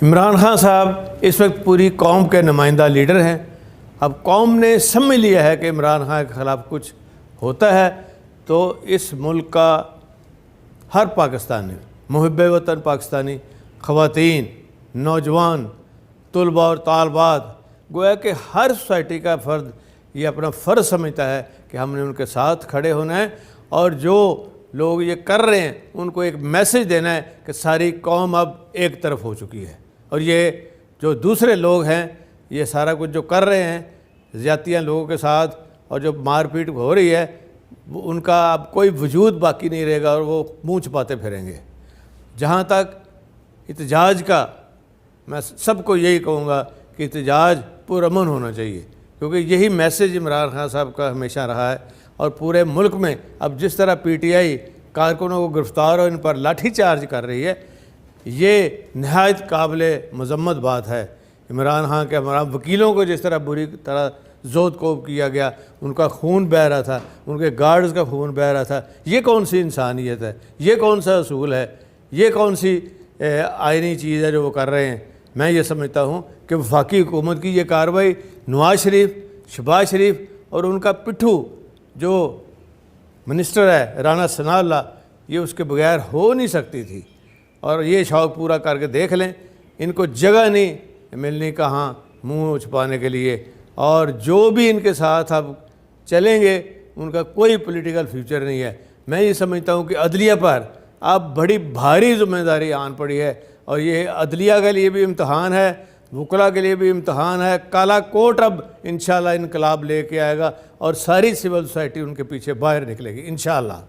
इमरान खान साहब इस वक्त पूरी कौम के नुमाइंदा लीडर हैं। अब कौम ने समझ लिया है कि इमरान खान के ख़िलाफ़ कुछ होता है तो इस मुल्क का हर पाकिस्तानी, मुहिब्बे वतन पाकिस्तानी, ख़वातीन, नौजवान, तुलबा और तालबात, गोया कि हर सोसाइटी का फ़र्द ये अपना फ़र्ज़ समझता है कि हमने उनके साथ खड़े होना है और जो लोग ये कर रहे हैं उनको एक मैसेज देना है कि सारी कौम अब एक तरफ हो चुकी है। और ये जो दूसरे लोग हैं ये सारा कुछ जो कर रहे हैं ज़्यादतियाँ लोगों के साथ और जो मारपीट हो रही है उनका अब कोई वजूद बाकी नहीं रहेगा और वो मुँह छुपाते फिरेंगे। जहाँ तक एहतजाज का, मैं सबको यही कहूँगा कि एहतजाज पुरअमन होना चाहिए, क्योंकि यही मैसेज इमरान खान साहब का हमेशा रहा है। और पूरे मुल्क में अब जिस तरह पीटीआई कारकुनों को गिरफ़्तार और इन पर लाठी चार्ज कर रही है, ये नहायत काबिल मज़म्मत बात है। इमरान खान के हमारा वकीलों को जिस तरह बुरी तरह ज़ोदकोब किया गया, उनका खून बह रहा था, उनके गार्ड्स का खून बह रहा था, ये कौन सी इंसानियत है? ये कौन सा असूल है? ये कौन सी आइनी चीज़ है जो वो कर रहे हैं? मैं ये समझता हूँ कि वफाकी हुकूमत की ये कार्रवाई नवाज शरीफ, शहबाज शरीफ और उनका पिट्ठू जो मिनिस्टर है राना सनाउल्लाह, ये उसके बगैर हो नहीं सकती थी। और ये शौक़ पूरा करके देख लें, इनको जगह नहीं मिलनी कहाँ मुंह छुपाने के लिए। और जो भी इनके साथ अब चलेंगे उनका कोई पॉलिटिकल फ्यूचर नहीं है। मैं ये समझता हूँ कि अदलिया पर अब बड़ी भारी जिम्मेदारी आन पड़ी है और ये अदलिया के लिए भी इम्तहान है, वकला के लिए भी इम्तहान है। काला कोट अब इंशाल्लाह इनकलाब लेके आएगा और सारी सिविल सोसाइटी उनके पीछे बाहर निकलेगी इंशाल्लाह।